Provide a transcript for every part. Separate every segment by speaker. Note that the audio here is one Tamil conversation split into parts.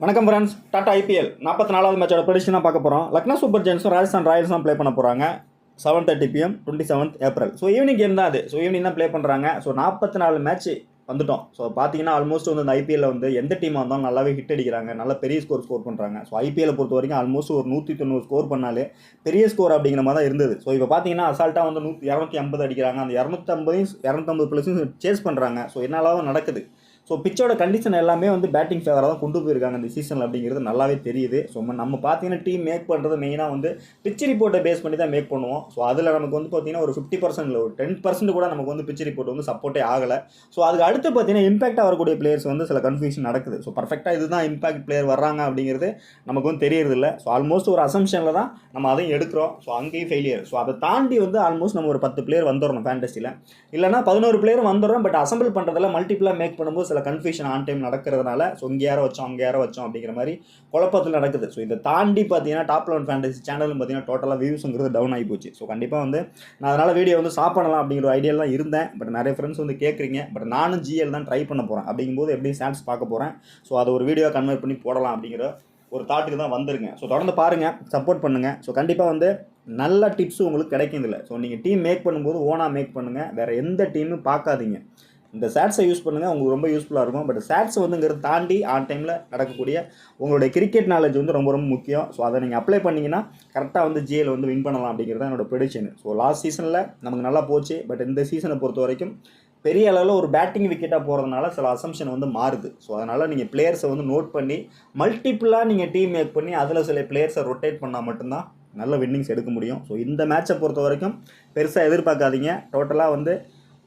Speaker 1: வணக்கம் ஃப்ரெண்ட்ஸ். டாடா ஐபிஎல் 44வது மேட்சோட ப்ரெடிக்ஷனாக பார்க்க போகிறோம். லக்னோ சூப்பர் ஜெயின்ஸும் ராஜஸ்தான் ராயல்ஸும் ப்ளே பண்ண போகிறாங்க 7:30 PM 27th April. So evening game தான் அது. ஸோ ஈவினிங் தான் ப்ளே பண்ணுறாங்க. ஸோ 44 மேட்ச் வந்துட்டோம். ஸோ பார்த்தீங்கன்னா ஆல்மோஸ்ட் வந்து இந்த ஐபிஎல்ல வந்து எந்த டீமாக இருந்தாலும் நல்லாவே ஹிட் அடிக்கிறாங்க, நல்ல பெரிய ஸ்கோர் பண்ணுறாங்க. ஸோ ஐபிஎல்லை பொறுத்த வரைக்கும் ஆல்மோஸ்ட் ஒரு 190 ஸ்கோர் பண்ணாலே பெரிய ஸ்கோர் அப்படிங்கிற மாதிரி தான் இருந்தது. ஸோ இப்போ பார்த்தீங்கன்னா அசால்ட்டாக வந்து 250 அடிக்கிறாங்க. அந்த 250 ப்ளஸும் சேஸ் பண்ணுறாங்க. ஸோ என்னாலும் நடக்குது. ஸோ பிச்சோட கண்டிஷன் எல்லாமே வந்து பேட்டிங் ஃபேவராக தான் கொண்டு போயிருக்காங்க இந்த சீசனில் அப்படிங்கிறது நல்லாவே தெரியுது. ஸோ நம்ம பார்த்தீங்கன்னா டீம் மேக் பண்ணுறது மெயினாக வந்து பிச் ரிப்போர்ட்டை பேஸ் பண்ணி தான் மேக் பண்ணுவோம். ஸோ அதில் நமக்கு வந்து பார்த்தீங்கன்னா ஒரு 50% இல்லை, ஒரு 10% கூட நமக்கு வந்து பிச் ரிப்போர்ட் வந்து சப்போர்ட்டே ஆகலை. ஸோ அதுக்கு அடுத்து பார்த்தீங்கன்னா இம்பாக்டாக வரக்கூடிய பிளேயர்ஸ் வந்து சில கன்ஃபியூஷன் நடக்குது. ஸோ பர்ஃபெக்டாக இதுதான் இம்பாக்ட் பிளேயர் வர்றாங்க அப்படிங்கிறது நமக்கு வந்து தெரியறதில்ல. ஸோ ஆல்மோஸ்ட் ஒரு அசம்ஷனில் தான் நம்ம அதையும் எடுக்கிறோம். ஸோ அங்கேயும் ஃபெயிலியர். ஸோ அதை தாண்டி வந்து ஆல்மோஸ்ட் நம்ம ஒரு 10 பிளேயர் வந்துடணும் ஃபேண்டஸியில், இல்லைனா 11 பிளேயர் வந்துடுறோம். பட் அசம்பிள் பண்ணுறதுல மல்டிபிளாக மேக் பண்ணும்போது சில கன்ஃபியூஷன் ஆன் டைம் நடக்கிறதுனால ஸோ இங்கே யாரை வச்சோம் அங்கே யாரை வச்சோம் அப்படிங்கிற மாதிரி குழப்பத்தில் நடக்குது. ஸோ இதை தாண்டி பார்த்தீங்கன்னா டாப் 11 ஃபேண்டசி சேனலும் பார்த்தீங்கன்னா டோட்டலாக வியூஸுங்கிறது டவுன் ஆகி போச்சு. ஸோ கண்டிப்பாக வந்து நான் அதனால் வீடியோ வந்து ஸ்டாப் பண்ணலாம் அப்படிங்கிற ஒரு ஐடியா தான் இருந்தேன். பட் நிறைய ஃப்ரெண்ட்ஸ் வந்து கேட்குறீங்க. பட் நானும் ஜிஎல் தான் ட்ரை பண்ண போகிறேன். அப்படிங்கும்போது எப்படி ஸ்டாட்ஸ் பார்க்க போகிறேன். ஸோ அதை ஒரு வீடியோ கன்வெர்ட் பண்ணி போடலாம் அப்படிங்கிற ஒரு தாட்டுக்கு தான் வந்துருங்க. ஸோ தொடர்ந்து பாருங்கள், சப்போர்ட் பண்ணுங்கள். ஸோ கண்டிப்பாக வந்து நல்ல டிப்ஸ் உங்களுக்கு கிடைக்கும் இதில். ஸோ நீங்கள் டீம் மேக் பண்ணும்போது ஓனாக மேக் பண்ணுங்கள், வேறு எந்த டீமும் பார்க்காதீங்க. இந்த சேட்ஸை யூஸ் பண்ணுங்கள், உங்களுக்கு ரொம்ப யூஸ்ஃபுல்லாக இருக்கும். பட் சேட்ஸ் வந்துங்கிறது தாண்டி ஆன் டைமில் நடக்கக்கூடிய உங்களுடைய கிரிக்கெட் நாலேஜ் வந்து ரொம்ப ரொம்ப முக்கியம். ஸோ அதை நீங்கள் அப்ளை பண்ணிங்கன்னா கரெக்டாக வந்து ஜிஎல் வந்து வின் பண்ணலாம் அப்படிங்கிறது தான் என்னோட ப்ரெடிக்ஷன். ஸோ லாஸ்ட் சீசனில் நமக்கு நல்லா போச்சு. பட் இந்த சீசனை பொறுத்த வரைக்கும் பெரிய அளவில் ஒரு பேட்டிங் விக்கெட்டாக போகிறதுனால சில அசம்ஷன் வந்து மாறுது. ஸோ அதனால் நீங்கள் பிளேயர்ஸை வந்து நோட் பண்ணி மல்டிப்புளாக நீங்கள் டீம் மேக் பண்ணி அதில் சில பிளேயர்ஸை ரொட்டேட் பண்ணால் மட்டும்தான் நல்ல வின்னிங்ஸ் எடுக்க முடியும். ஸோ இந்த மேட்சை பொறுத்த வரைக்கும் பெருசாக எதிர்பார்க்காதீங்க. டோட்டலாக வந்து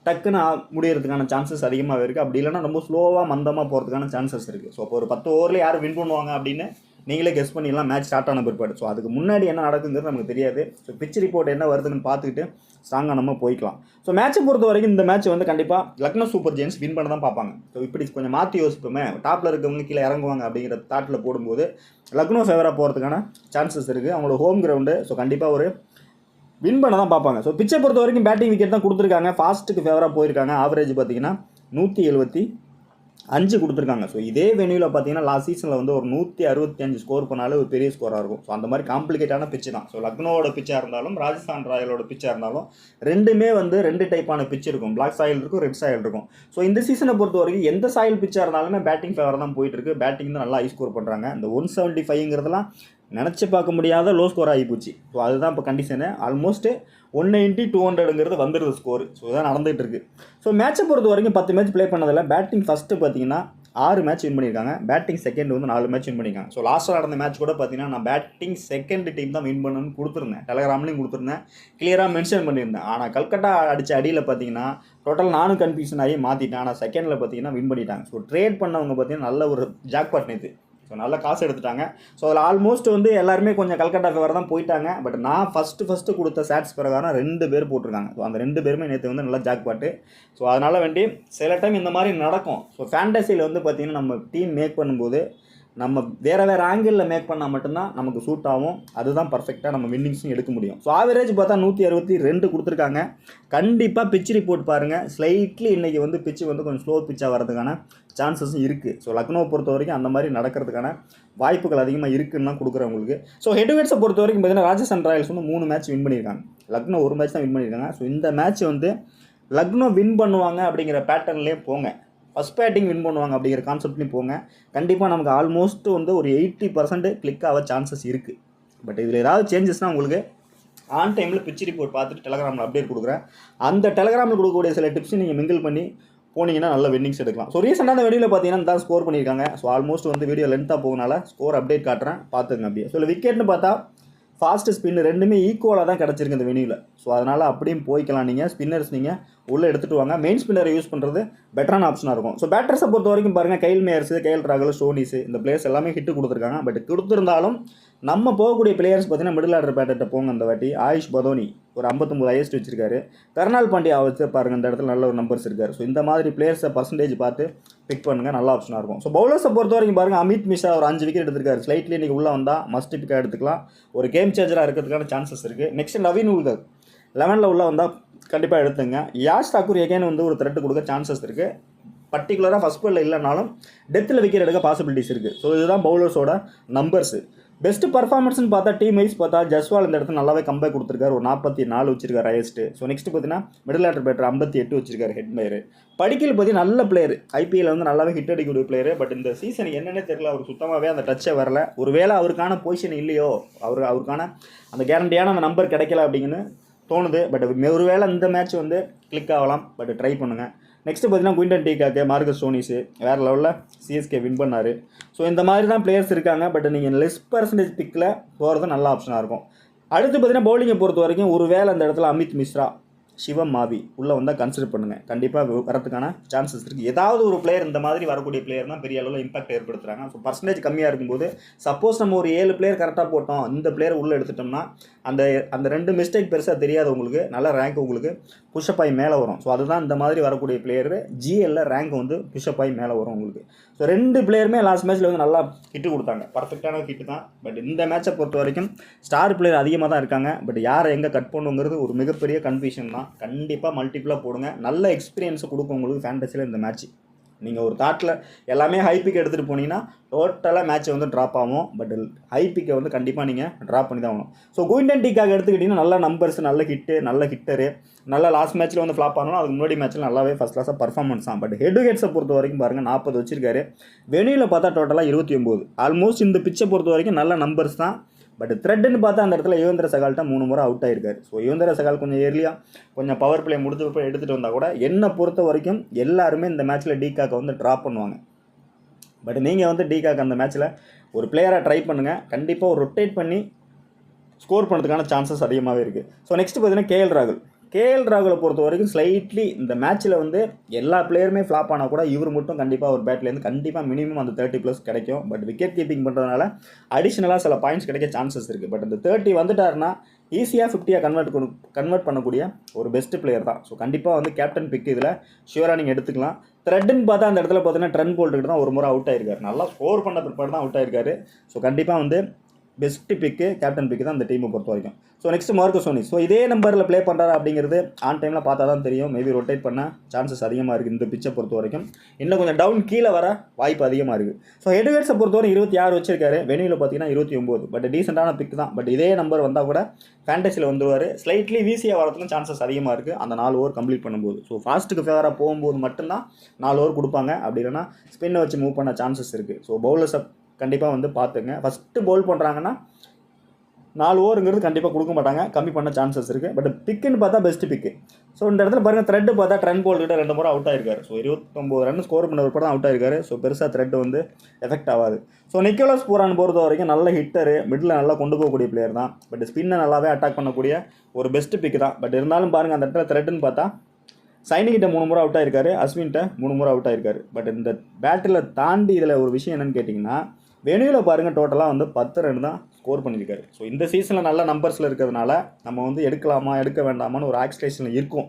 Speaker 1: டக்குன்னு முடியறதுக்கான சான்சஸ் அதிகமாக இருக்குது. அப்படி இல்லைனா ரொம்ப ஸ்லோவாக மந்தமாக போகிறதுக்கான சான்சஸ் இருக்குது. ஸோ இப்போ ஒரு 10 ஓவரில் யார் வின் பண்ணுவாங்க அப்படின்னு நீங்களே கெஸ் பண்ணிடலாம் மேட்ச் ஸ்டார்ட் ஆன பிற்பாடு. ஸோ அதுக்கு முன்னாடி என்ன நடக்குங்கிறது நமக்கு தெரியாது. ஸோ பிச் ரிப்போர்ட் என்ன வருதுன்னு பார்த்துக்கிட்டு ஸ்ட்ராங்காக நம்ம போய்க்கலாம். ஸோ மேட்சை பொறுத்த வரைக்கும் இந்த மேட்ச் வந்து கண்டிப்பாக லக்னோ சூப்பர் ஜெயின்ஸ் வின் பண்ண தான் பார்ப்பாங்க. ஸோ இப்படி கொஞ்சம் மாற்றி யோசிப்போமே, டாப்பில் இருக்கவங்க கீழே இறங்குவாங்க அப்படிங்கிற தாட்டில் போடும்போது லக்னோ ஃபேவராக போகிறதுக்கான சான்சஸ் இருக்குது. அவங்களோட ஹோம் கிரவுண்டு. ஸோ கண்டிப்பாக ஒரு வின் பண்ண தான் பார்ப்பாங்க. ஸோ பிச்சை பொறுத்த வரைக்கும் பேட்டிங் விக்கெட் தான் கொடுத்துருக்காங்க. ஃபாஸ்ட்டுக்கு ஃபேவராக போயிருக்காங்க. ஆவரேஜ் பார்த்தீங்கன்னா 175 கொடுத்துருக்காங்க. ஸோ இதே வென்யூவில் பார்த்தீங்கன்னா லாஸ்ட் சீசனில் வந்து ஒரு 165 ஸ்கோர் பண்ணாலே ஒரு பெரிய ஸ்கோராக இருக்கும். ஸோ அந்த மாதிரி காம்ப்ளிகேட்டான பிச்சு தான். ஸோ லக்னோவோட பிச்சாக இருந்தாலும் ராஜஸ்தான் ராயலோட பிச்சாக இருந்தாலும் ரெண்டுமே வந்து 2 டைப்பான பிச் இருக்கும். பிளாக் சாயில் இருக்கும், ரெட் சாயில் இருக்கும். ஸோ இந்த சீசனை பொறுத்த வரைக்கும் எந்த சாயில் பிச்சாக இருந்தாலுமே பேட்டிங் ஃபேவராக தான் போயிட்டு இருக்கு. பேட்டிங் தான் நல்லா ஹை ஸ்கோர் பண்ணுறாங்க. இந்த 175ங்கிறதுலாம் நினச்சி பார்க்க முடியாத லோ ஸ்கோர் ஆகிப்போச்சு. ஸோ அதுதான் இப்போ கண்டிஷனு. ஆல்மோஸ்ட் 190, 200ங்கிறது வந்துடுது ஸ்கோர். ஸோ இதான் நடந்துகிட்டு இருக்குது. ஸோ மேட்சை பொறுத்த வரைக்கும் 10 மேட்ச் ப்ளே பண்ணதில்ல. பேட்டிங் ஃபஸ்ட்டு பார்த்தீங்கன்னா 6 மேட்ச் வின் பண்ணியிருக்காங்க. பேட்டிங் செகண்ட் வந்து 4 மேட்ச் வின் பண்ணியிருக்காங்க. ஸோ லாஸ்ட்டாக நடந்த மேட்ச் கூட பார்த்தீங்கன்னா நான் பேட்டிங் செகண்ட் டீம் தான் வின் பண்ணணும்னு கொடுத்துருந்தேன். டெலகிராம்லேயும் கொடுத்துருந்தேன், கிளியராக மென்ஷன் பண்ணியிருந்தேன். ஆனால் கல்கட்டா அடித்த அடியில் பார்த்தீங்கன்னா டோட்டல் நானும் கன்ஃபியூஷன் ஆகி மாற்றிட்டேன். ஆனால் செகண்டில் பார்த்தீங்கன்னா வின் பண்ணிட்டாங்க. ஸோ ட்ரேட் பண்ணவங்க பார்த்தீங்கன்னா நல்ல ஒரு ஜாக்பாட் நேற்று. ஸோ நல்ல காசு எடுத்துட்டாங்க. ஸோ அதில் ஆல்மோஸ்ட் வந்து எல்லாருமே கொஞ்சம் கல்கட்டா ஃபேவர் தான் போயிட்டாங்க. பட் நான் ஃபஸ்ட்டு கொடுத்த சேட்ஸ் பிரகாரம் 2 பேர் போட்டிருக்காங்க. ஸோ அந்த 2 பேருமே நேற்று வந்து நல்லா ஜாக்பாட்டு. ஸோ அதனால் வேண்டி சில டைம் இந்த மாதிரி நடக்கும். ஸோ ஃபேண்டசியில் வந்து பார்த்திங்கன்னா நம்ம டீம் மேக் பண்ணும்போது நம்ம வேறு ஆங்கிளில் மேக் பண்ணால் மட்டும்தான் நமக்கு சூட் ஆகும். அதுதான் பர்ஃபெக்டாக நம்ம வின்னிங்ஸும் எடுக்க முடியும். ஸோ ஆவரேஜ் பார்த்தா 162 கொடுத்துருக்காங்க. கண்டிப்பாக பிச் ரிப்போர்ட் பாருங்கள். ஸ்லைட்லி இன்றைக்கி வந்து பிச்சு வந்து கொஞ்சம் ஸ்லோ பிச்சாக வரதுக்கான சான்சஸும் இருக்குது. ஸோ லக்னோவை பொறுத்த வரைக்கும் அந்த மாதிரி நடக்கிறதுக்கான வாய்ப்புகள் அதிகமாக இருக்குன்னு தான் கொடுக்குறேன் உங்களுக்கு. ஸோ ஹெட்வேட்ஸை பொறுத்த வரைக்கும் பார்த்தீங்கன்னா ராஜஸ்தான் ராயல்ஸ் வந்து 3 மேட்ச் வின் பண்ணியிருக்காங்க. லக்னோ 1 மேட்ச் தான் வின் பண்ணியிருக்காங்க. ஸோ இந்த மேட்ச் வந்து லக்னோ வின் பண்ணுவாங்க அப்படிங்கிற பேட்டர்ன்லேயே போங்க. ஃபஸ்ட் பேட்டிங் வின் பண்ணுவாங்க அப்படிங்கிற கான்செப்ட்லேயும் போங்க. கண்டிப்பாக நமக்கு ஆல்மோஸ்ட் வந்து ஒரு 80% கிளிக் ஆக சான்சஸ் இருக்குது. பட் இதில் ஏதாவது சேஞ்சஸ்னால் உங்களுக்கு ஆன் டைமில் பிச் ரிப்போர்ட் பார்த்துட்டு டெலகிராமில் அப்டேட் கொடுக்குறேன். அந்த டெலகிராமில் கொடுக்கக்கூடிய சில டிப்ஸும் நீங்கள் மிங்கிள் பண்ணி போனீங்கன்னா நல்ல வின்னிங்ஸ் எடுக்கலாம். ஸோ ரீசெண்டாக அந்த வீடியோவில் பார்த்தீங்கன்னா தான் ஸ்கோர் பண்ணியிருக்காங்க. ஸோ ஆல்மோஸ்ட் வந்து வீடியோ லென்த்தாக போகனால ஸ்கோர் அப்டேட் காட்டுறேன், பார்த்துங்க அப்படியே. ஸோ விக்கெட்னு பார்த்தா ஃபாஸ்ட்டு ஸ்பின் ரெண்டுமே ஈக்குவலாக தான் கிடச்சிருக்கு இந்த வெனியூவில். ஸோ அதனால் அப்படியும் போய்க்கலாம். நீங்கள் ஸ்பின்னர்ஸ் நீங்கள் உள்ளே எடுத்துகிட்டு வாங்க. மெயின் ஸ்பின்னரை யூஸ் பண்ணுறது பெட்டரான ஆப்ஷனாக இருக்கும். ஸோ பேட்டர்ஸை பொறுத்த வரைக்கும் பாருங்கள், கைல் மேயர்ஸு, கேஎல் ராகுல், ஸ்டோனிஸு இந்த பிளேயர்ஸ் எல்லாமே ஹிட்டு கொடுத்துருக்காங்க. பட் கொடுத்துருந்தாலும் நம்ம போகக்கூடிய பிளேயர்ஸ் பார்த்தீங்கன்னா மிடில் ஆர்டர் பேட்டர்கிட்ட போங்க. அந்த வாட்டி ஆயுஷ் பதோனி ஒரு 59 ஹையஸ்ட் வச்சிருக்காரு. கர்னால் பாண்டியா வச்சு பாருங்கள், இந்த இடத்துல நல்ல ஒரு நம்பர்ஸ் இருக்கார். ஸோ இந்த மாதிரி பிளேயர்ஸை பர்சன்டேஜ் பார்த்து பிக் பண்ணுங்கள், நல்ல ஆப்ஷனாக இருக்கும். ஸோ பவுலர்ஸை பொறுத்த வரைக்கும் பாருங்கள், அமித் மிஸ்ரா ஒரு 5 விக்கெட் எடுத்திருக்காரு. ஸ்லைட்லி இன்றைக்கி உள்ளே வந்தால் மஸ்ட் பிக்காக எடுத்துக்கலாம். ஒரு கேம் சேஞ்சராக இருக்கிறதுக்கான சான்சஸ் இருக்குது. நெக்ஸ்ட் நவீன் உல்கர் 11ல் உள்ளே வந்தால் கண்டிப்பாக எடுத்துங்க. யாஷ் தாக்கூர் எகைன் வந்து ஒரு த்ரெட் கொடுக்க சான்சஸ் இருக்குது. பர்டிகுலராக ஃபஸ்ட் பாலில் இல்லைனாலும் டெத்தில் விக்கெட் எடுக்க பாசிபிலிட்டிஸ் இருக்குது. ஸோ இதுதான் பவுலர்ஸோட நம்பர்ஸு. பெஸ்ட் பர்ஃபார்மன்ஸ்னு பார்த்தா டீம் வைஸ் பார்த்தா ஜஸ்வால் இந்த இடத்துல நல்லாவே கம்பேக் கொடுத்துருக்காரு. ஒரு 44 வச்சிருக்காரு ஹையஸ்ட்டு. ஸோ நெக்ஸ்ட் பார்த்தீங்கன்னா மிடில் ஆர்டர் பேட்டர் 58 வச்சிருக்காரு ஹெட் மேயர். படிக்கல் பற்றி நல்ல பிளேயர், ஐபிஎல் வந்து நல்லாவே ஹிட் அடிக்கக்கூடிய பிளேயர். பட் இந்த சீசன் என்னென்னே தெரியல, அவருக்கு சுத்தமாகவே அந்த டச்சே வரல. ஒருவேளை அவருக்கான பொசிஷன் இல்லையோ, அவருக்கான அந்த கேரண்டியான அந்த நம்பர் கிடைக்கல அப்படின்னு தோணுது. பட் ஒருவேளை இந்த மேட்ச் வந்து கிளிக் ஆகலாம். பட் ட்ரை பண்ணுங்கள். நெக்ஸ்ட்டு பார்த்தீங்கன்னா குயின்டன் டீகாக்கு, மார்கஸ் ஸ்டோனிஸு வேறு லெவலில் சிஎஸ்கே வின் பண்ணார். ஸோ இந்த மாதிரி தான் பிளேயர்ஸ் இருக்காங்க. பட் நீங்கள் லெஸ் பர்சன்டேஜ் பிக்கில் போகிறது நல்ல ஆப்ஷனாக இருக்கும். அடுத்து பார்த்தீங்கன்னா பவுலிங்கை பொறுத்த வரைக்கும் ஒருவேளை அந்த இடத்துல அமித் மிஸ்ரா, சிவம் மாவி உள்ளே வந்தால் கன்சிடர் பண்ணுங்கள். கண்டிப்பாக வரதுக்கான சான்சஸ் இருக்குது. ஏதாவது ஒரு பிளேயர் இந்த மாதிரி வரக்கூடிய பிளேயர் தான் பெரிய அளவில் இம்பாக்ட் ஏற்படுத்துகிறாங்க. ஸோ பர்சன்டேஜ் கம்மியாக இருக்கும்போது சப்போஸ் நம்ம ஒரு 7 பிளேயர் கரெக்டாக போட்டோம், இந்த பிளேயர் உள்ளே எடுத்துட்டோம்னா அந்த 2 மிஸ்டேக் பெருசாக தெரியாது உங்களுக்கு, நல்ல ரேங்க் உங்களுக்கு புஷ்அப் ஆகி மேலே வரும். ஸோ அதுதான் இந்த மாதிரி வரக்கூடிய பிளேயர் ஜிஎல்ல ரேங்க் வந்து புஷ்அப் ஆகி மேலே வரும் உங்களுக்கு. ஸோ 2 பிளேயருமே லாஸ்ட் மேட்ச்சில் வந்து நல்லா ஹிட்டு கொடுத்தாங்க, பர்ஃபெக்டான ஹிட்டு தான். பட் இந்த மேட்சை பொறுத்த வரைக்கும் ஸ்டார் பிளேயர் அதிகமாக தான் இருக்காங்க. பட் யாரை எங்கே கட் பண்ணுங்கிறது ஒரு மிகப்பெரிய கன்ஃபியூஷன் தான். கண்டிப்பாக மல்டிபிளாக போடுங்க, நல்ல எக்ஸ்பீரியன்ஸை கொடுக்கும் உங்களுக்கு ஃபேண்டஸியில் இந்த மேட்ச். நீங்கள் ஒரு தாட்டில் எல்லாமே ஹைபிக்கு எடுத்துகிட்டு போனீங்கன்னா டோட்டலாக மேட்ச்சை வந்து ட்ராப் ஆகும். பட் ஹைபிக்கை வந்து கண்டிப்பாக நீங்கள் ட்ராப் பண்ணி தான் ஆகணும். ஸோ குயின்டன் டீகாக் எடுத்துக்கிட்டிங்கன்னா நல்ல நம்பர்ஸ், நல்ல ஹிட்டரு, நல்ல லாஸ்ட் மேட்ச்சில் வந்து ஃப்ளாப் ஆனாலும் அதுக்கு முன்னாடி மேட்ச்சில் நல்லாவே ஃபஸ்ட் கிளாஸாக பர்ஃபார்மன்ஸ் தான். பட் ஹெட்விகெட்ஸை பொறுத்த வரைக்கும் பாருங்கள் 40 வச்சிருக்காரு. வெனியில் பார்த்தா டோட்டலாக 29. ஆல்மோஸ்ட் இந்த பிச்சை பொறுத்த வரைக்கும் நல்ல நம்பர்ஸ் தான். பட் த்ரெட்டுன்னு பார்த்தா அந்த இடத்துல யுவேந்திர சகால்கிட்ட 3 முறை அவுட் ஆகிருக்காரு. ஸோ யுவேந்திர சகால் கொஞ்சம் ஏர்லியாக கொஞ்சம் பவர் பிளே முடிஞ்ச போய் எடுத்துகிட்டு வந்தால் கூட என்னை பொறுத்த வரைக்கும் எல்லாருமே இந்த மேட்ச்சில் டீகாக்கை வந்து ட்ராப் பண்ணுவாங்க. பட் நீங்கள் வந்து டீகாக் அந்த மேட்ச்சில் ஒரு பிளேயராக ட்ரை பண்ணுங்கள். கண்டிப்பாக ஒரு ரொட்டேட் பண்ணி ஸ்கோர் பண்ணுறதுக்கான சான்சஸ் அதிகமாகவே இருக்குது. ஸோ நெக்ஸ்ட் பார்த்தீங்கன்னா கேஎல் ராகுலை பொறுத்த வரைக்கும் ஸ்லைட்லி இந்த மேட்ச்சில் வந்து எல்லா பிளேயருமே ஃப்ளாப் ஆனால் கூட இவர் மட்டும் கண்டிப்பாக ஒரு பேட்லேருந்து கண்டிப்பாக மினிமம் அந்த 30+ கிடைக்கும். பட் விக்கெட் கீப்பிங் பண்ணுறதுனால அடிஷ்னலாக சில பாயிண்ட்ஸ் கிடைக்க சான்சஸ் இருக்குது. பட் இந்த 30 வந்துட்டாருன்னா ஈஸியாக 50 கன்வெர்ட் பண்ணக்கூடிய ஒரு பெஸ்ட் பிளேயர் தான். ஸோ கண்டிப்பாக வந்து கேப்டன் பிக் இதில் ஷியூராக நீங்கள் எடுத்துக்கலாம். த்ரெட்டுன்னு பார்த்தா அந்த இடத்துல பார்த்தீங்கன்னா ட்ரெண்ட் போல்ட்டுக்கிட்ட தான் ஒரு முறை அவுட் ஆயிருக்காரு. நல்லா ஸ்கோர் பண்ண பிற்பாடு தான் அவுட் ஆயிருக்காரு. ஸோ கண்டிப்பாக வந்து பெஸ்ட் பிக்கு கேப்டன் பிக்கு தான் இந்த டீமை பொறுத்த வரைக்கும். So next Marcus Stoinis. So இதே நம்பரில் ப்ளே பண்ணுறாரு அப்படிங்கிறது ஆன் டைமில் பார்த்தா தான் தெரியும். மேபி ரொட்டேட் பண்ண சான்சஸ் அதிகமாக இருக்குது இந்த பிச்சை பொறுத்த வரைக்கும். இன்னும் கொஞ்சம் டவுன் கீழே வர வாய்ப்பு அதிகமாக இருக்குது. ஸோ ஹெட்விகெட்ஸை பொறுத்தவரை 26 வச்சிருக்காரு. வெனியில் பார்த்தீங்கன்னா 29. பட் டீசெண்டான பிக் தான். பட் இதே நம்பர் வந்தால் கூட ஃபேண்டஸியில் வந்துருவார். ஸ்லைட்லி வீசியாக வரதுக்கும் சான்சஸ் அதிகமாக இருக்குது அந்த 4 ஓவர் கம்ப்ளீட் பண்ணும்போது. ஸோ ஃபாஸ்ட்டுக்கு ஃபேவராக போகும்போது மட்டும்தான் 4 ஓவர் கொடுப்பாங்க. அப்படி இல்லைனா ஸ்பின்னை வச்சு மூவ் பண்ண சான்சஸ் இருக்குது. ஸோ பவுலர்ஸை கண்டிப்பாக வந்து பார்த்துங்க. ஃபஸ்ட்டு பவுல் பண்ணுறாங்கன்னா 4 ஓவருங்கிறது கண்டிப்பாக கொடுக்க மாட்டாங்க, கம்மி பண்ண சான்சஸ் இருக்குது. பட் பிக்குன்னு பார்த்தா பெஸ்ட்டு பிக்கு. ஸோ இந்த இடத்துல பாருங்கள் த்ரெட்டு பார்த்தா ட்ரெண்ட் போல்கிட்ட 2 முறை அவுட் ஆயிருக்காரு. ஸோ 29 ரன் ஸ்கோர் பண்ண ஒரு தான் அவுட் ஆயிருக்காரு. ஸோ பெருசாக த்ரெட்டு வந்து எஃபெக்ட் ஆகாது. ஸோ நிக்கோலஸ் பூரான் பொறுத்த வரைக்கும் நல்ல ஹிட்டரு, மிடில் நல்லா கொண்டு போகக்கூடிய பிளேயர் தான். பட் ஸ்பின்னை நல்லாவே அட்டாக் பண்ணக்கூடிய ஒரு பெஸ்ட்டு பிக்கு தான். பட் இருந்தாலும் பாருங்கள் அந்த இடத்துல த்ரெட்டுன்னு பார்த்தா சைனிக்கிட்ட 3 முறை அவுட் ஆயிருக்காரு, அஸ்வின்கிட்ட 3 முறை அவுட் ஆயிருக்காரு. பட் இந்த பேட்டில் தாண்டி இதில் ஒரு விஷயம் என்னென்னு கேட்டிங்கன்னா வெனியூவில் பாருங்கள் டோட்டலாக வந்து 10 ரன் தான் ஸ்கோர் பண்ணியிருக்காரு. ஸோ இந்த சீசனில் நல்ல நம்பர்ஸில் இருக்கிறதுனால நம்ம வந்து எடுக்கலாமா எடுக்க வேண்டாமான்னு ஒரு ஆக்ஸ்டேஷனில் இருக்கும்.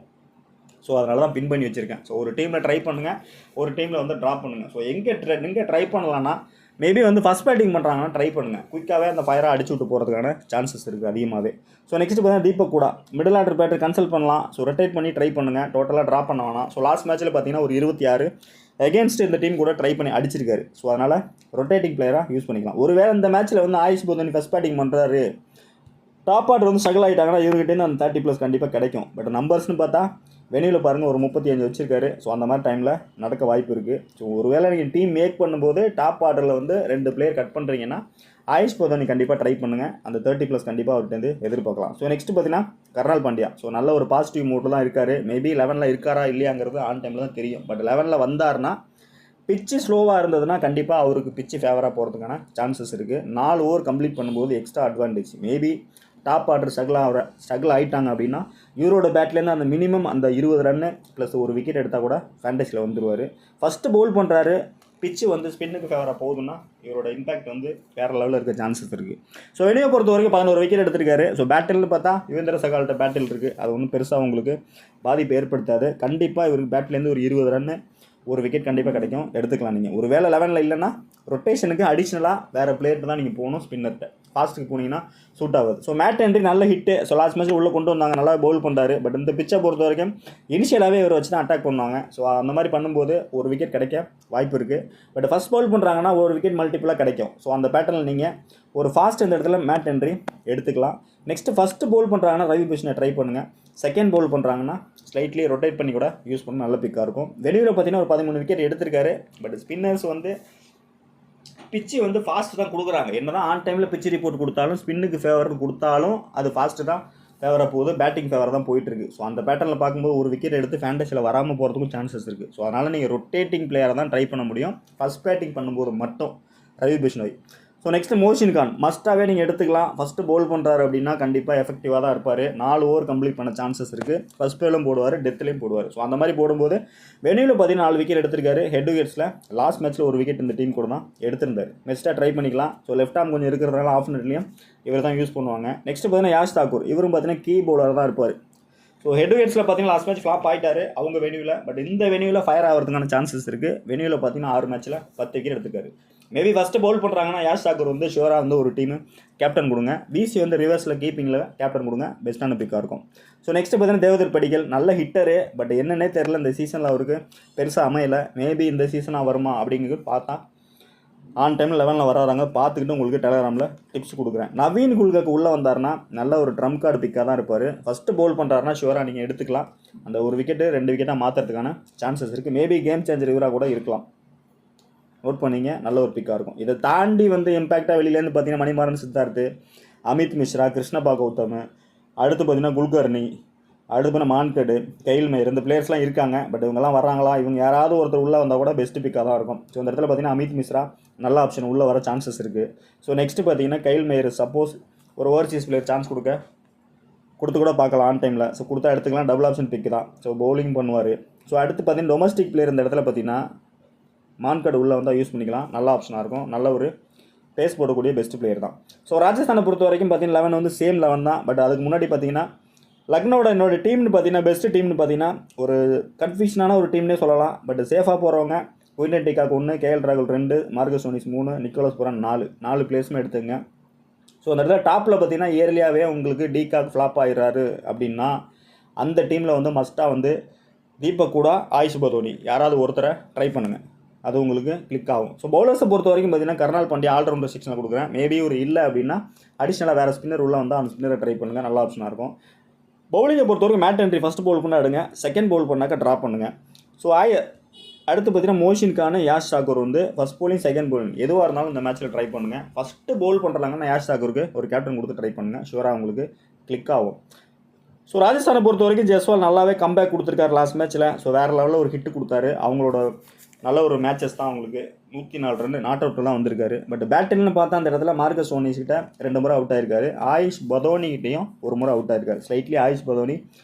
Speaker 1: ஸோ அதனால தான் பின் பண்ணி வச்சுருக்கேன். ஸோ ஒரு டீமில் ட்ரை பண்ணுங்கள், ஒரு டீமில் வந்து ட்ராப் பண்ணுங்கள். ஸோ எங்கே ட்ரை பண்ணலான்னா மேபி வந்து ஃபஸ்ட் பேட்டிங் பண்ணுறாங்கன்னா ட்ரை பண்ணுங்கள். குயிக்காகவே அந்த ஃபயராக அடிச்சு விட்டு போகிறதுக்கான சான்சஸ் இருக்குது அதிகமாகவே. ஸோ நெக்ஸ்ட் பார்த்தீங்கன்னா தீபக் கூட மிடில் ஆர்டர் பேட்டர் கன்சல்ட் பண்ணலாம். ஸோ ரொட்டேட் பண்ணி ட்ரை பண்ணுங்கள், டோட்டலாக ட்ராப் பண்ண வேணாம். ஸோ லாஸ்ட் மேட்ச்சில் பார்த்தீங்கன்னா ஒரு 26 அகேன்ஸ்ட் இந்த டீம் கூட ட்ரை பண்ணி அடிச்சிருக்காரு. ஸோ அதனால் ரொட்டேட்டிங் பிளேயராக யூஸ் பண்ணிக்கலாம். ஒருவேளை இந்த மேட்ச்சில் வந்து ஆயுஷ் போதனி ஃபஸ்ட் பேட்டிங் பண்ணுறாரு, டாப் ஆர்டர் வந்து ஸ்ட்ரகிள் ஆகிட்டாங்கன்னா இவர்கிட்டேருந்து அந்த 30+ கண்டிப்பாக கிடைக்கும். பட் நம்பர்ஸ்னு பார்த்தா வெனியில் பாருங்கள் ஒரு 35 வச்சிருக்காரு. ஸோ அந்த மாதிரி டைமில் நடக்க வாய்ப்பு இருக்குது. ஸோ ஒருவேளை நீங்கள் டீம் மேக் பண்ணும்போது டாப் ஆர்டரில் வந்து 2 பிளேயர் கட் பண்ணுறீங்கன்னா ஆயுஷ் போதனி கண்டிப்பாக ட்ரை பண்ணுங்கள். அந்த 30+ கண்டிப்பாக அவர்கிட்ட எதிர்பார்க்கலாம். ஸோ நெக்ஸ்ட் பார்த்தீங்கன்னா கர்னால் பாண்டியா. ஸோ நல்ல ஒரு பாசிட்டிவ் மூட்டில் தான் இருக்கார். மேபி 11ல் இருக்காரா இல்லையாங்கிறது ஆன் டைமில் தான் தெரியும். பட் 11ல் வந்தார்னா பிச்சு ஸ்லோவாக இருந்ததுன்னா கண்டிப்பாக அவருக்கு பிச்சு ஃபேவராக போகிறதுக்கான சான்சஸ் இருக்குது. 4 ஓவர் கம்ப்ளீட் பண்ணும்போது extra advantage. Maybe top order struggle ஆகிட்டாங்க அப்படின்னா இவரோட பேட்லேருந்து அந்த மினிமம் அந்த 20 ரன்னு ப்ளஸ் ஒரு விக்கெட் எடுத்தால் கூட ஃபேண்டஸியில் வந்துடுவார். ஃபஸ்ட்டு பவுல் பண்ணுறாரு, பிச்சு வந்து ஸ்பின்னுக்கு ஃபேவராக போகுதுன்னா இவரோட இம்பாக்ட் வந்து வேறு லெவலில் இருக்க சான்சஸ் இருக்குது. ஸோ வெளியே பொறுத்த வரைக்கும் 11 விக்கெட் எடுத்திருக்காரு. ஸோ பேட்டில்னு பார்த்தா யுவேந்திர சகால்கிட்ட பேட்டில் இருக்குது, அது ஒன்றும் பெருசாக உங்களுக்கு பாதிப்பு ஏற்படுத்தாது. கண்டிப்பாக இவருக்கு பேட்லேருந்து ஒரு 20 ரன்னு ஒரு விக்கெட் கண்டிப்பாக கிடைக்கும், எடுத்துக்கலாம் நீங்கள். ஒரு வேளை 11ல் இல்லைன்னா ரொட்டேஷனுக்கு அடிஷ்னலாக வேறு பிளேயர்ட்டு தான் நீங்கள் போகணும். ஸ்பின்னர்கிட்ட ஃபாஸ்ட்டுக்கு போனீங்கன்னா சூட் ஆகாது. ஸோ மேட் ஹென்ரி நல்ல ஹிட்டு. ஸோ லாஸ்ட் மேட்ச்சில் உள்ளே கொண்டு வந்தாங்க, நல்லா பவுல் பண்ணுறாரு. பட் இந்த பிச்சை பொறுத்த வரைக்கும் இனிஷியலாகவே இவர் வச்சு தான் அட்டாக் பண்ணுவாங்க. ஸோ அந்த மாதிரி பண்ணும்போது ஒரு விக்கெட் கிடைக்க வாய்ப்பு இருக்குது. பட் ஃபஸ்ட் பவுல் பண்ணுறாங்கன்னா ஒரு விக்கெட் மல்டிப்புளாக கிடைக்கும். ஸோ அந்த பேட்டர்னில் நீங்கள் ஒரு ஃபாஸ்ட் இந்த இடத்துல மேட் ஹென்ரி எடுத்துக்கலாம். நெக்ஸ்ட்டு ஃபஸ்ட்டு பவுல் பண்ணுறாங்கன்னா ரவி பிஷ்னை ட்ரை பண்ணுங்கள். செகண்ட் பவுல் பண்ணுறாங்கன்னா ஸ்லைட்லி ரொட்டேட் பண்ணி கூட யூஸ் பண்ண நல்ல பிக்காக இருக்கும். வெளியில் பார்த்தீங்கன்னா ஒரு 13 விக்கெட் எடுத்திருக்காரு. பட் ஸ்பின்னர்ஸ் வந்து பிச்சு வந்து ஃபாஸ்ட்டு தான் கொடுக்குறாங்க. என்ன தான் ஆன் டைமில் பிச்சு ரிப்போர்ட் கொடுத்தாலும் ஸ்பின்னுக்கு ஃபேவர் கொடுத்தாலும் அது ஃபாஸ்ட்டு தான் ஃபேவராக போகுது, பேட்டிங் ஃபேவர் தான் போயிட்டுருக்கு. ஸோ அந்த பேட்டர்னில் பார்க்கும்போது ஒரு விக்கெட் எடுத்து ஃபேண்டஸியில் வராமல் போகிறதுக்கும் சான்சஸ் இருக்குது. ஸோ அதனால் நீங்கள் ரொட்டேட்டிங் பிளேயரை தான் ட்ரை பண்ண முடியும் ஃபஸ்ட் பேட்டிங் பண்ணும்போது மட்டும் ரவி பிஷ்னோய். ஸோ நெக்ஸ்ட்டு மோஷின் கான் மஸ்ட்டாகவே நீங்கள் எடுத்துக்கலாம். ஃபஸ்ட்டு பவுல் பண்ணுறாரு அப்படின்னா கண்டிப்பாக எஃபெக்டிவாக தான் இருப்பார். 4 ஓவர் கம்ப்ளீட் பண்ண சான்சஸ் இருக்குது. ஃபஸ்ட் பேலும் போடுவார், டெத்லேயும் போடுவார். ஸோ அந்த மாதிரி போடும்போது வெனியூவில் பார்த்தீங்கன்னா 4 விக்கெட் எடுத்திருக்காரு. ஹெட் விக்கெட்ஸில் லாஸ்ட் மேட்ச்சில் ஒரு விக்கெட் இந்த டீம் கூட தான் எடுத்திருந்தார். நெக்ஸ்ட்டாக ட்ரை பண்ணிக்கலாம். ஸோ லெஃப்ட் ஆர்ம் கொஞ்சம் இருக்கிறதுனால ஆஃப் நெட்லேயும் இவர் தான் யூஸ் பண்ணுவாங்க. நெக்ஸ்ட்டு பார்த்தீங்கன்னா யாஷ் தாக்கூர், இவரும் பார்த்தீங்கன்னா கீ பவுலர் தான் இருப்பார். ஸோ ஹெட் விக்கெட்ஸில் பார்த்தீங்கன்னா லாஸ்ட் மேட்ச் ஃப்ளாப் ஆகிட்டார் அவங்க வெனியூவில். பட் இந்த வெனியூவில் ஃபயர் ஆகிறதுக்கான சான்சஸ் இருக்குது. வெனியூவில் பார்த்தீங்கன்னா 6 மேட்ச்சில் 10 விக்கெட் எடுத்துக்காரு. மேபி ஃபஸ்ட்டு பவுல் பண்ணுறாங்கன்னா யாஷ் தாக்கூர் வந்து ஷுவராக வந்து ஒரு டீமு கேப்டன் கொடுங்க. விசி வந்து ரிவர்ஸில் கீப்பிங்கில் கேப்டன் கொடுங்க, பெஸ்ட்டான பிக்காக இருக்கும். ஸோ நெக்ஸ்ட்டு பார்த்தீங்கன்னா தேவதர் படிக்கல் நல்ல ஹிட்டரு. பட் என்னன்னே தெரில இந்த சீசனில் அவருக்கு பெருசாக அமையலை. மேபி இந்த சீசனாக வருமா அப்படிங்கிறது பார்த்தா ஆன் டைமில் 11ல் வராங்க. பார்த்துக்கிட்டு உங்களுக்கு டெலகிராமில் டிப்ஸ் கொடுக்குறேன். நவீன் குல்கக்கு உள்ளே வந்தார்னா நல்ல ஒரு ட்ரம் கார்டு பிக்காக தான் இருப்பார். ஃபஸ்ட்டு பவுல் பண்ணுறாருனா ஷுவராக நீங்கள் எடுத்துக்கலாம். அந்த ஒரு விக்கெட்டு 2 விக்கெட்டாக மாற்றுறதுக்கான சான்சஸ் இருக்குது. மேபி கேம் சேஞ்சர் இவராக கூட இருக்கலாம். நோட் பண்ணிங்க, நல்ல ஒரு பிக்காக இருக்கும். இதை தாண்டி வந்து இம்பேக்டாக வெளியிலேருந்து பார்த்தீங்கன்னா மணிமாறன் சித்தார்த்து, அமித் மிஸ்ரா, கிருஷ்ணபா கௌதம், அடுத்து பார்த்தீங்கன்னா குல்கர்னி, அடுத்து பார்த்தீங்கன்னா மான்கடு, கைல் மேயர், இந்த பிளேயர்ஸ்லாம் இருக்காங்க. பட் இவங்கெல்லாம் வராங்களா, இவங்க யாராவது ஒருத்தர் உள்ளே வந்தால் கூட பெஸ்ட்டு பிக்காக தான் இருக்கும். ஸோ இந்த இடத்துல பார்த்தீங்கன்னா அமித் மிஸ்ரா நல்ல ஆப்ஷன் உள்ளே வர சான்சஸ் இருக்குது. ஸோ நெக்ஸ்ட்டு பார்த்தீங்கன்னா கைல் மேயர் சப்போஸ் ஒரு ஓவர்சீஸ் பிளேயர் சான்ஸ் கொடுத்து கூட பார்க்கலாம் ஆன் டைமில். ஸோ கொடுத்தா எடுத்துக்கலாம், டபுள் ஆப்ஷன் பிக் தான். ஸோ பவுலிங் பண்ணுவார். ஸோ அடுத்து பார்த்தீங்கன்னா டொமஸ்டிக் பிளேயர் இந்த இடத்துல பார்த்தீங்கன்னா மான்கட் உள்ளே வந்தால் யூஸ் பண்ணிக்கலாம், நல்ல ஆப்ஷனாக இருக்கும். நல்ல ஒரு பேஸ் போடக்கூடிய பெஸ்ட் பிளேயர் தான். ஸோ ராஜஸ்தானை பொறுத்த வரைக்கும் பார்த்தீங்கன்னா 11 வந்து சேம் 11 தான். பட் அதுக்கு முன்னாடி பார்த்தீங்கன்னா லக்னோட என்னோட டீம்னு பார்த்தீங்கன்னா பெஸ்ட் டீம்னு பார்த்தீங்கன்னா ஒரு கன்ஃபியூஷனான ஒரு டீம்னே சொல்லலாம். பட் சேஃபாக போகிறவங்க குயின்டன் டிகாக் 1, கேஎல் ராகுல் 2, மார்கஸ் ஸ்டோனிஸ் 3, நிக்கோலஸ் புரான் 4 பிளேஸுமே எடுத்துங்க. ஸோ அந்த இடத்துல டாப்பில் பார்த்தீங்கன்னா இயர்லியாகவே உங்களுக்கு டிகாக் ஃப்ளாப் ஆகிடுறாரு அப்படின்னா அந்த டீமில் வந்து மஸ்ட்டாக வந்து தீபக் கூட ஆயுஷ் பதோனி யாராவது ஒருத்தரை ட்ரை பண்ணுங்கள், அது உங்களுக்கு கிளிக் ஆகும். ஸோ பவுலர்ஸை பொறுத்த வரைக்கும் பார்த்தீங்கன்னா கர்னால் பாண்டியா ஆல்ரவுண்டர் செக்ஷனில் கொடுக்குறேன். மேபி ஒரு இல்லை அப்படின்னா அடிஷ்னலாக வேறு ஸ்பின்னர் உள்ளே வந்தால் அந்த ஸ்பின்னரை ட்ரை பண்ணுங்கள், நல்ல ஆப்ஷனாக இருக்கும். பவுலிங்கை பொறுத்த வரைக்கும் மேட் ஹென்ரி ஃபஸ்ட் பவுல் பண்ண எடுங்க, செகண்ட் பவுல் பண்ணாக்க ட்ராப் பண்ணுங்கள். ஸோ அடுத்து பார்த்தீங்கன்னா மோஷின் கான், யாஷ் தாக்கூர் வந்து ஃபஸ்ட் பவுலிங் செகண்ட் பவுலிங் எதுவாக இருந்தாலும் இந்த மேட்ச்சில் ட்ரை பண்ணுங்கள். ஃபஸ்ட்டு பவுல் பண்ணுறாங்கன்னா யாஷ் தாக்கூருக்கு ஒரு கேப்டன் கொடுத்து ட்ரை பண்ணுங்கள், ஷுவராக உங்களுக்கு கிளிக் ஆகும். ஸோ ராஜஸ்தானை பொறுத்த வரைக்கும் ஜெஸ்வால் நல்லாவே கம்பேக் கொடுத்துருக்காரு லாஸ்ட் மேட்ச்சில். ஸோ வேறு லெவலில் ஒரு ஹிட்டு கொடுத்தாரு. அவங்களோட நல்ல ஒரு மேட்சஸ் தான் அவங்களுக்கு 104 ரன் நாட் அவுட்டில் தான் வந்திருக்காரு. பட் பேட்டில்னு பார்த்தா அந்த இடத்துல மார்கஸ் ஸ்டோனிஸ் கிட்ட 2 முறை அவுட் ஆயிருக்காரு. ஆயுஷ் பதோனிகிட்டையும் ஒரு முறை அவுட் ஆயிருக்காரு. ஸ்லைட்லி ஆயுஷ் பதோனி